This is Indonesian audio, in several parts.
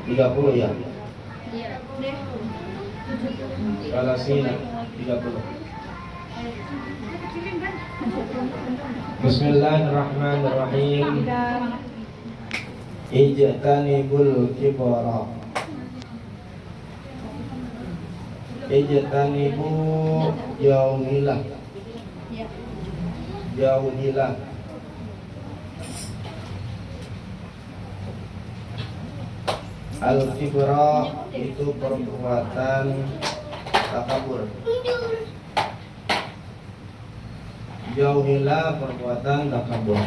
30 ya. Salasina 30. Bismillahirrahmanirrahim. Ijtanibul kibara. Ijtanibu, jauhilah. Jauhilah. Al-kibra itu perbuatan takabur. Jauhilah perbuatan takabur.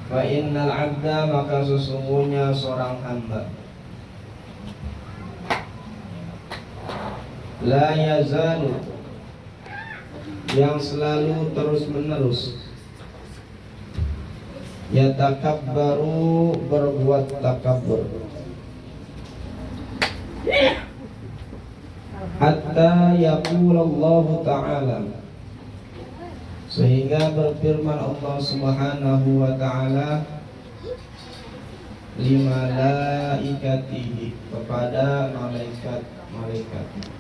Fa innal 'abda maka sesungguhnya seorang hamba la yazalu yang selalu terus menerus yatakabbaru berbuat takabur hatta yaqulullahu ta'ala sehingga berfirman Allah Subhanahu wa ta'ala limalaikatihi kepada malaikat-malaikat.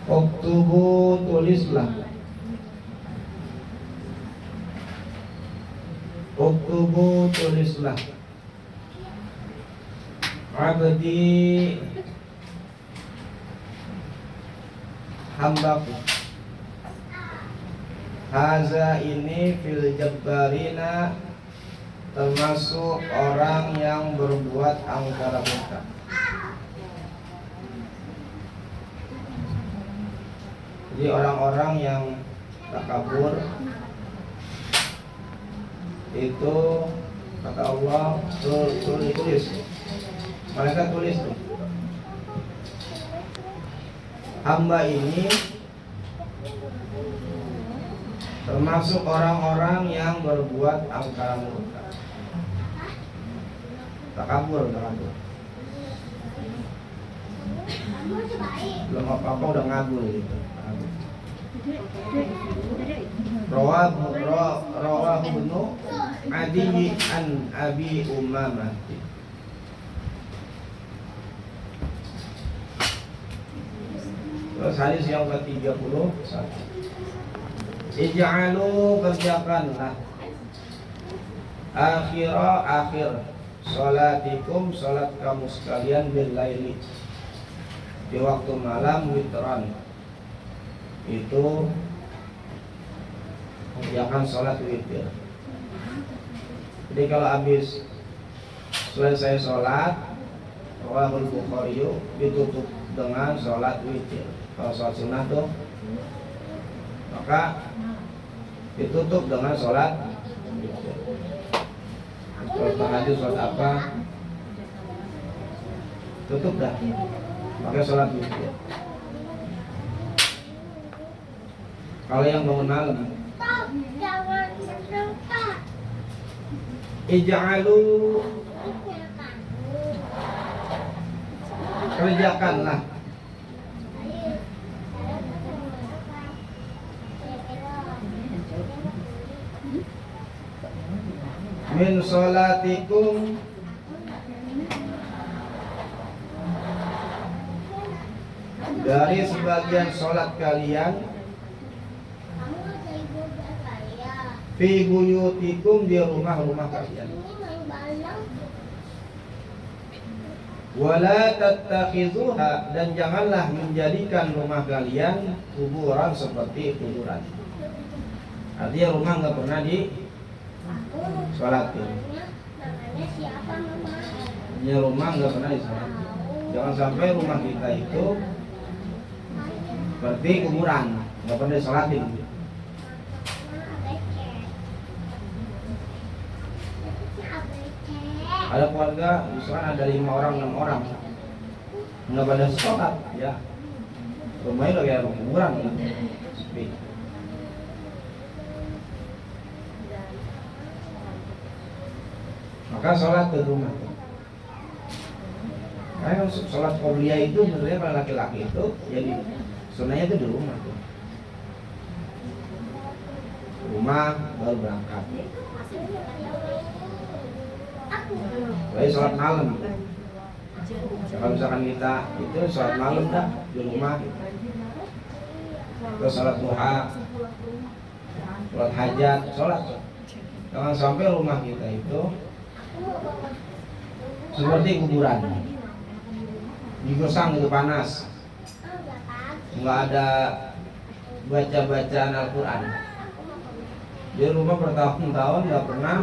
Uktubu tulislah. Uktubu tulislah. Abdi hambaku. Haza ini fil jabbarina termasuk orang yang berbuat angkara murka. Jadi orang-orang yang takabur itu kata Allah tulis. Mereka tulis tuh. Hamba ini termasuk orang-orang yang berbuat angkara murka. Takabur. Belum apa-apa udah ngabur gitu. Rawahu Ibnu Adi an Abi Umamah. Terus hadis yang ke-31. Ij'alu kerjakanlah akhir salatikum salat kamu sekalian bil laili di waktu malam witran. Itu kerjakan sholat witir. Jadi kalau habis selesai sholat Rawahul Bukhari ditutup dengan sholat witir. Kalau sholat sunnah tuh maka ditutup dengan sholat witir. Kalau tahajud sholat apa tutup dah pakai sholat witir. Kalau yang bangun malam ij'alu kerjakanlah min sholatikum dari sebagian sholat kalian fi buyutikum di rumah-rumah kalian. Wala tattakhizuha dan janganlah menjadikan rumah kalian kuburan seperti kuburan. Artinya rumah enggak pernah di sholatin. Ya rumah enggak pernah di sholatin. Jangan sampai rumah kita itu seperti kuburan, enggak pernah di sholatin. Ada keluarga, misalkan ada 5 orang, 6 orang nggak pada sholat, ya rumahnya udah kayak kuburan ya. Sepi. maka sholat di rumah. Karena sholat qobliyah itu sebenarnya kalau laki-laki itu jadi sunnahnya itu di rumah tuh. Rumah baru berangkat. Jadi sholat malam. Kalau misalkan kita itu sholat malam dah di rumah. Terus sholat duha, sholat hajat, sholat. Jangan sampai rumah kita itu seperti kuburan, digosang itu panas, nggak ada baca-bacaan Al-Quran. Di rumah bertahun-tahun nggak pernah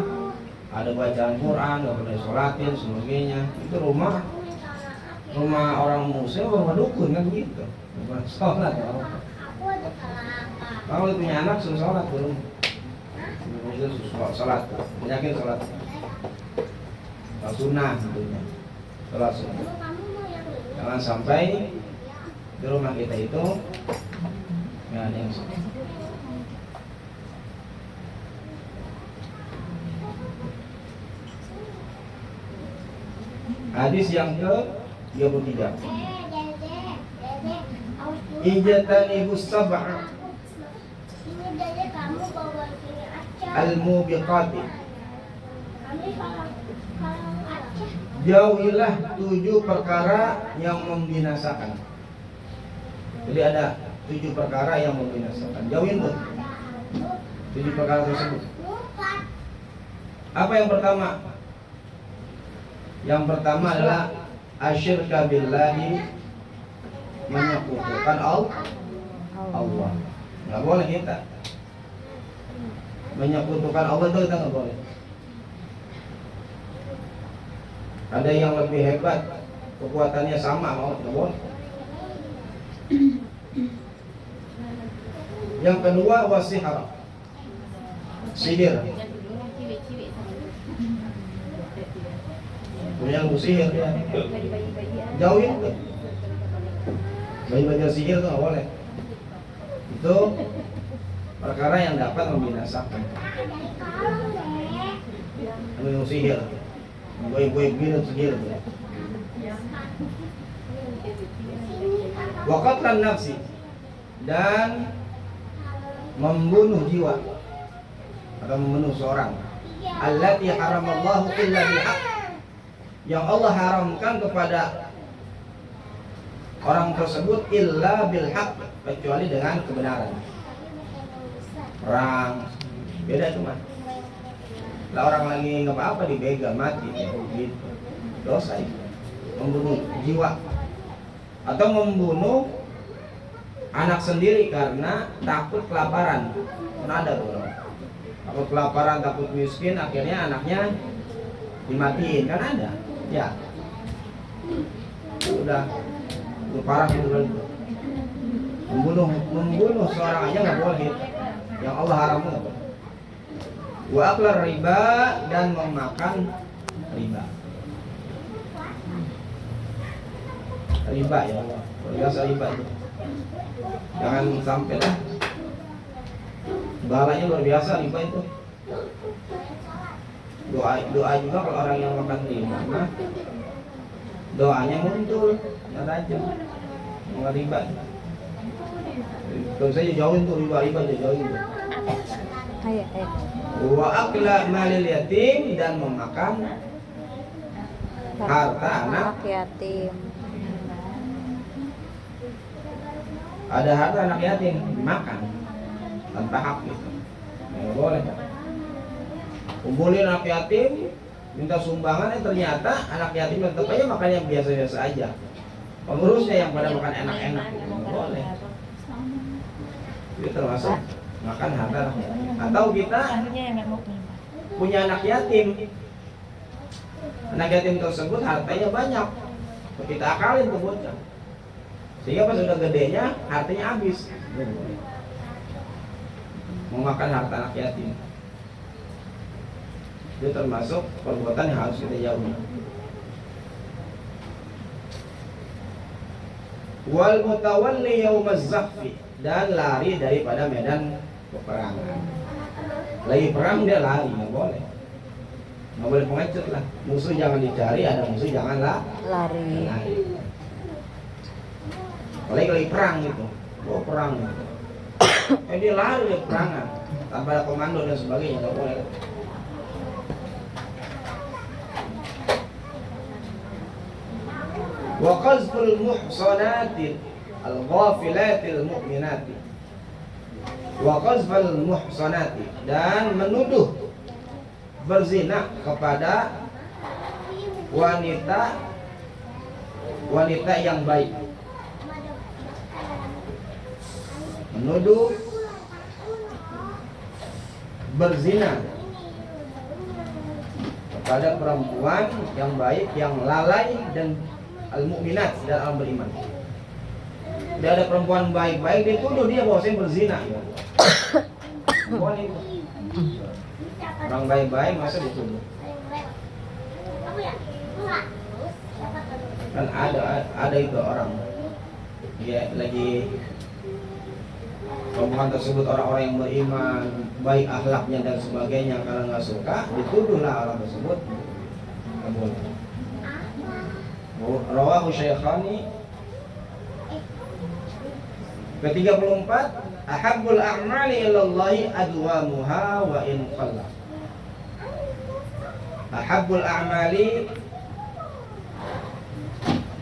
ada bacaan Quran, nggak pernah sholatin, sebagainya. Itu rumah orang muslim, rumah dukun kan gitu, bukan sholat. Kalau punya anak suruh sholat di rumah. Itu sholat, yakin sholat sunnah tentunya, sholat sunnah. Jangan sampai di rumah kita itu nggak ada yang sholat. Hadis yang ke-33. Ijtanibus sab'a al-mubiqati. Jauhilah 7 perkara yang membinasakan. Jadi ada 7 perkara yang membinasakan. Jauhin tuh 7 perkara tersebut. Apa yang pertama? Yang pertama adalah asyirka billahi, menyekutukan Allah. Nggak boleh kita menyekutukan Allah, itu kita nggak boleh. Ada yang lebih hebat, kekuatannya sama Allah, nggak boleh. Yang kedua wasihar, sihir. Punya ilmu sihir ya, jauhin tuh. Belajar sihir tuh nggak boleh. Itu perkara yang dapat membinasakan. Ilmu sihir, goib-goib gitu sihir tuh. Wa qatlan nafsi, dan membunuh jiwa atau membunuh seorang. Allati haramallahu illa bihaq, yang Allah haramkan kepada orang tersebut illa bilhaq, kecuali dengan kebenaran. Perang beda itu mah. Lah orang lagi nggak apa-apa dibegal mati ya, gitu. Dosa itu. Membunuh jiwa atau membunuh anak sendiri karena takut kelaparan. Kan ada tuh orang. Takut kelaparan, takut miskin, akhirnya anaknya dimatiin, kan ada. Ya. Udah parah itu kan. Membunuh seorang aja nggak boleh. Yang Allah haramkan nggak boleh. Wa aklar riba, dan memakan riba. Riba ya Allah, biasa riba itu. Jangan sampai lah. Balanya luar biasa riba itu. Doa juga kalau orang yang makan riba, nah, doanya muncul, nggak tajam, nggak riba. Kalau saya jauhin tuh riba jauhin tuh. Wa akla malil yatim, dan memakan harta anak yatim. Ada harta anak yatim dimakan tanpa hak gitu. Nggak boleh. Kumpulin anak yatim, minta sumbangan, ternyata anak yatim tetap aja makan yang biasa-biasa aja. Pengurusnya yang pada makan enak-enak gitu. Nggak boleh. Itu termasuk makan harta anak yatim. Atau kita punya anak yatim, anak yatim tersebut hartanya banyak, kita akalin ke bocah, sehingga pas sudah gedenya hartanya habis. Memakan harta anak yatim itu termasuk perbuatan yang harus kita jauhi. Wal mutawalli yaumaz zahfi, dan lari daripada medan peperangan. Lagi perang dia lari, nggak boleh. nggak boleh pengecut lah. Musuh jangan dicari, ada musuh janganlah lari. Apalagi lagi perang gitu, perang gitu. Dia lari dari perangan tanpa ada komando dan sebagainya, nggak boleh. Wa qazful muhsanati al-ghafilatil mu'minati. Wa qazful muhsanati, dan menuduh berzina kepada wanita yang baik. Menuduh berzina kepada perempuan yang baik, yang lalai dan al-mu'minat, dan orang beriman. Tidak ada perempuan baik-baik dituduh dia bahwasanya berzina. Perempuan itu orang baik-baik masa dituduh? Kan ada itu orang, dia lagi perempuan tersebut orang-orang yang beriman, baik akhlaknya dan sebagainya, karena nggak suka dituduhlah orang tersebut. Rawahu Syaikhani. Ke-34, ahabbul a'mali ilallahi adwamuha wa in qalla. Ahabbul a'mali,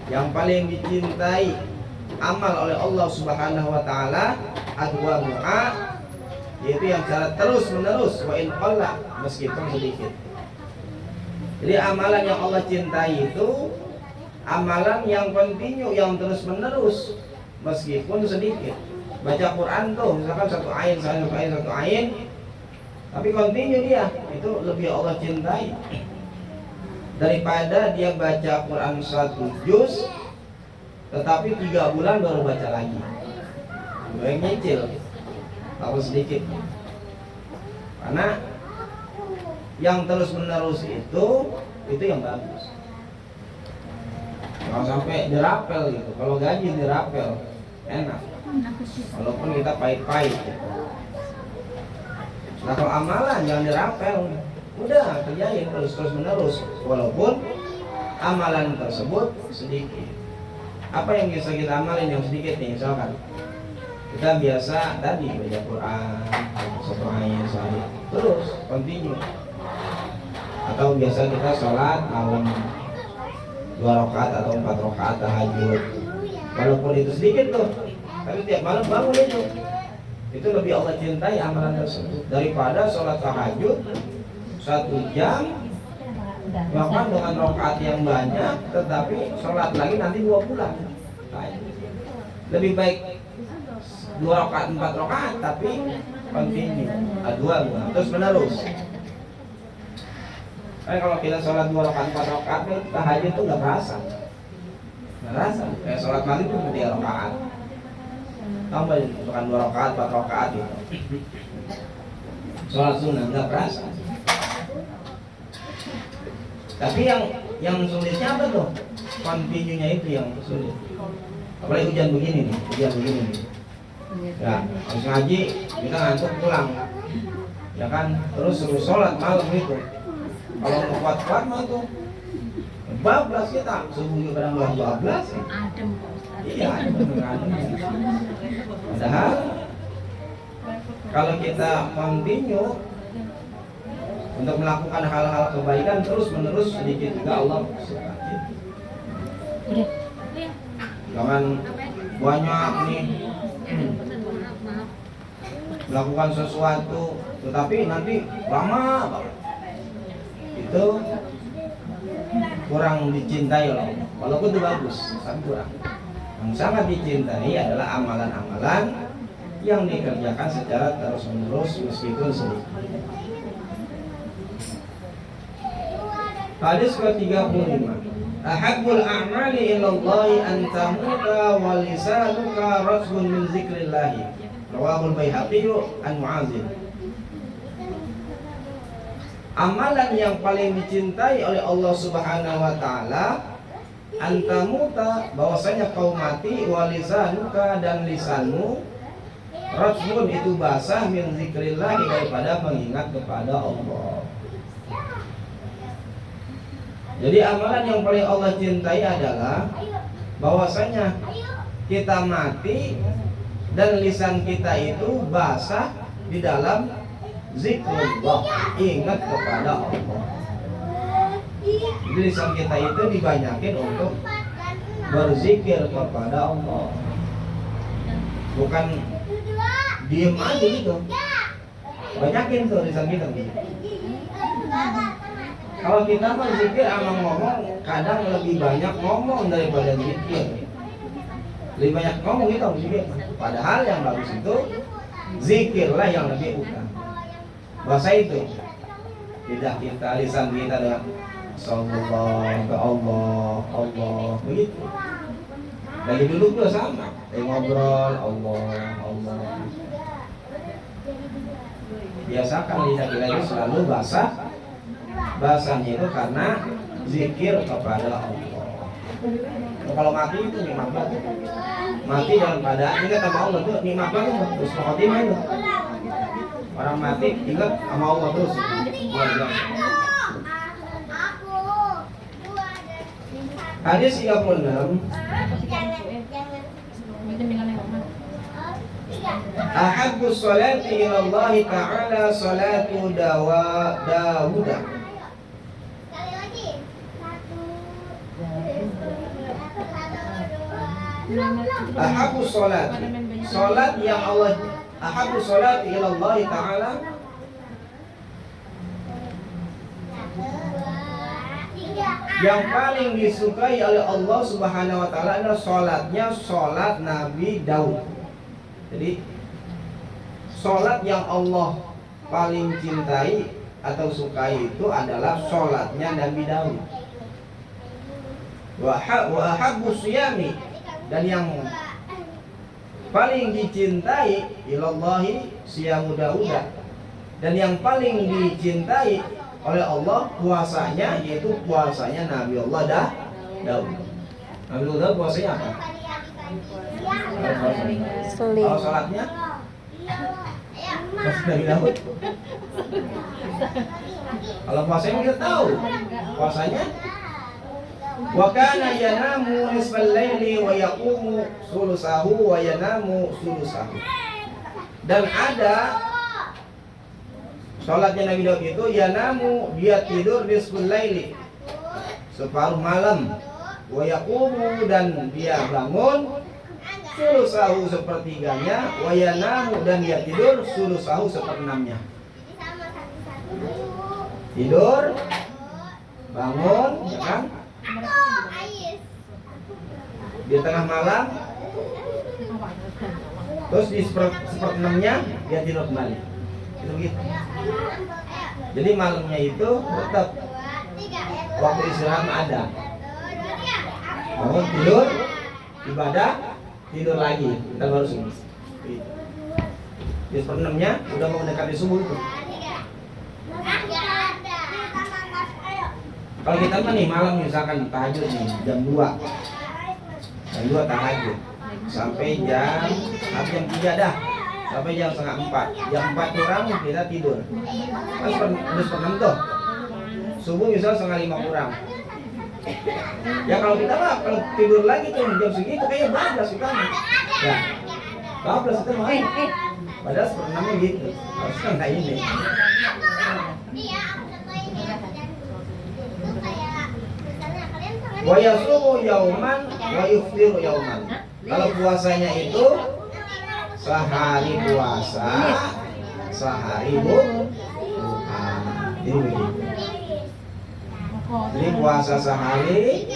yang paling dicintai amal oleh Allah Subhanahu wa taala, adwamuha, yaitu yang secara terus menerus, wa in qalla, meskipun sedikit. Jadi amalan yang Allah cintai itu amalan yang kontinu, yang terus menerus, meskipun sedikit. Baca Quran tuh misalkan satu ayat, tapi kontinu dia, itu lebih Allah cintai daripada dia baca Quran 1 juz tetapi 3 bulan baru baca lagi. Gue nyicil tahu sedikit, karena yang terus menerus itu yang bagus. Kalau sampai dirapel gitu, kalau gaji dirapel enak, walaupun kita pahit-pahit gitu. Nah kalau amalan jangan dirapel, udah kerjain terus menerus, walaupun amalan tersebut sedikit. Apa yang bisa kita amalin yang sedikit nih? Misalkan kita biasa tadi baca Quran satu ayat sehari, terus continue. Atau biasa kita sholat malam 2 rakaat atau 4 rakaat tahajud, walaupun itu sedikit tuh, tapi tiap malam bangun itu lebih Allah cintai amalan tersebut daripada sholat tahajud 1 jam bahkan dengan rakaat yang banyak tetapi sholat lagi nanti 2 bulan. Lebih baik 2 rakaat 4 rakaat tapi continue, 2 bulan terus menerus. Kalau kita sholat 2 rakaat 4 rakaat tahajud tuh nggak terasa, kayak sholat maghrib itu 3 rakaat, tambah bukan 2 rakaat 4 rakaat gitu. Sholat sunnah nggak terasa. Tapi yang sulitnya apa tuh? Continue-nya itu yang sulit. Apalagi hujan begini nih. Ya, habis ngaji kita ngantuk pulang, ya kan? Terus suruh sholat malam itu. Kalau mau kuat-kuat mah tuh bablas kita, subuh juga kadang bablas. Adem. Iya, adem. Padahal kalau kita continue untuk melakukan hal-hal kebaikan terus menerus sedikit juga Allah suka. Jangan banyak nih melakukan sesuatu tetapi nanti lama banget, itu kurang dicintai loh. Walaupun itu bagus tapi kurang. Yang sangat dicintai adalah amalan-amalan yang dikerjakan secara terus menerus meskipun sedikit. Hadis ke-35, ahabbul a'mali ilallahi an tamuta wa lisanuka rasbun min zikrillahi. Rawahul Baihaqi an Mu'adzin. Amalan yang paling dicintai oleh Allah Subhanahu wa taala, antamuta, bahwasanya kau mati, wa lisanuka, dan lisanmu, rasbun itu basah, min zikrillahi, daripada mengingat kepada Allah. Jadi amalan yang paling Allah cintai adalah bahwasanya kita mati dan lisan kita itu basah di dalam zikrullah, ingat kepada Allah. Jadi lisan kita itu dibanyakin untuk berzikir kepada Allah, bukan diem aja gitu. Banyakin tuh lisan kita. Kalau kita mah zikir sama ngomong, kadang lebih banyak ngomong daripada zikir. Lebih banyak ngomong gitu zikir. Padahal yang bagus itu zikirlah yang lebih utama. Bahasa itu tidak kita lisan kita dengan sallallahu ke Allah, Allah begitu. Lagi duduk juga sama, ngobrol Allah. Biasakan lidah kita itu selalu basah. Bahasanya itu karena zikir kepada Allah. Kalau mati itu nikmat banget. Mati dalam keadaan ingat sama Allah itu nikmat banget. Terus khotimah itu. Orang mati ingat sama Allah terus. Hadis 36. Ahabbu sholati ila Allah ta'ala salatu Dawud. Ahabbu sholati, salat yang Allah, ahabbu sholati ila Allah ta'ala, yang paling disukai oleh Allah Subhanahu wa taala adalah salatnya salat Nabi Daud. Jadi salat yang Allah paling cintai atau sukai itu adalah salatnya Nabi Daud. Wa ahabbu siyami, dan yang paling dicintai ilallahi siyamu Daud, dan yang paling dicintai oleh Allah puasanya yaitu puasanya Nabi Allah Daud. Nabi Allah Daud puasanya apa? Kalau salatnya Nabi Daud. Kalau puasanya kita tahu puasanya wa kana yanamu nisfal laili wa yaqumu sulusahu wa yanamu sulusahu. Dan ada salatnya Nabi Daud itu yanamu, dia tidur nisfal laili, separuh malam, wa yaqumu, dan dia bangun sulusahu, sepertiganya, wa yanamu, dan dia tidur sulusahu, seperenamnya. Tidur, bangun, ya kan? Di tengah malam, terus di seperenamnya dia tidur kembali. Itu begitu. Jadi malamnya itu tetap waktu istirahat ada. Bangun tidur, ibadah, tidur lagi. Kita baru subuh. Di seperenamnya udah mau mendekati subuh itu. Kalau kita mah nih malam misalkan tahajud nih jam 2 tahajud sampai jam 3 dah, sampai jam setengah 4, jam 4 kurang kita tidur. Pas udah seperenam tuh, subuh misal setengah 5 kurang. Ya kalau kita mah kalau tidur lagi tuh jam segitu kayak bablas kita mah. Ya, bablas itu mah. Padahal seperenamnya gitu, harusnya kayak ini. Wa yasumu yauman wa yuftiru yauman. Kalau puasanya itu sehari puasa, sehari buka. Jadi begitu. Jadi puasa sehari,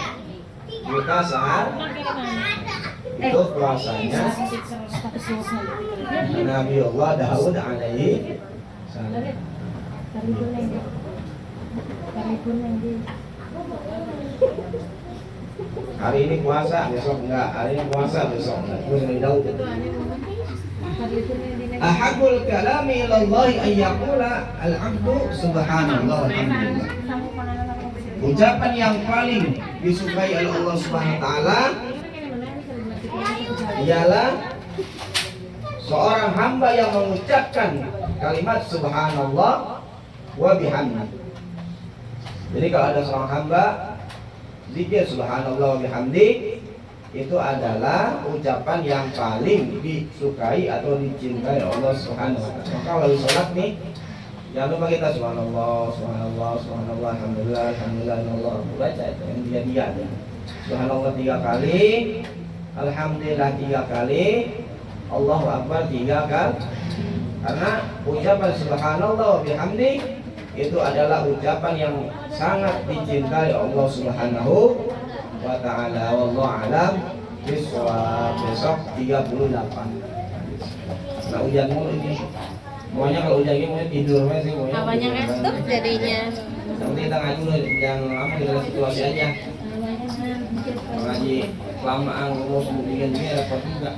buka sehari. Itu puasanya Nabi Allah Daud alaihi salam. Hari ini puasa, besok enggak. Hari ini puasa, besok enggak. Terus Nabi Daud. Ahabul kalami ilallahi ayyaqula al-'abdu subhanallah walhamdulillah. Ucapan yang paling disukai oleh Allah Subhanahu wa taala ialah seorang hamba yang mengucapkan kalimat subhanallah wa bihamdi. Jadi kalau ada seorang hamba zikir subhanallah wa bihamdi itu adalah ucapan yang paling disukai atau dicintai Allah Subhanahu wa taala. Maka kalau sholat nih jangan lupa kita subhanallah, subhanallah, subhanallah, alhamdulillah, alhamdulillah, Allah baca itu yang dia ya. Subhanallah 3 kali, alhamdulillah 3 kali, Allahu akbar 3 kali. Karena ucapan subhanallah wa bihamdi itu adalah ucapan yang sangat dicintai Allah Subhanahu wa ta'ala. Wallahu a'lam bishawab. Besok 38. Nah hujan mulu ini. Maunya kalau hujan ini mau tidur sih maunya. Namanya ngantuk jadinya. Nanti kita ngaji yang lama kita situasi aja. Ngaji kelamaan ngomong bikin repot juga.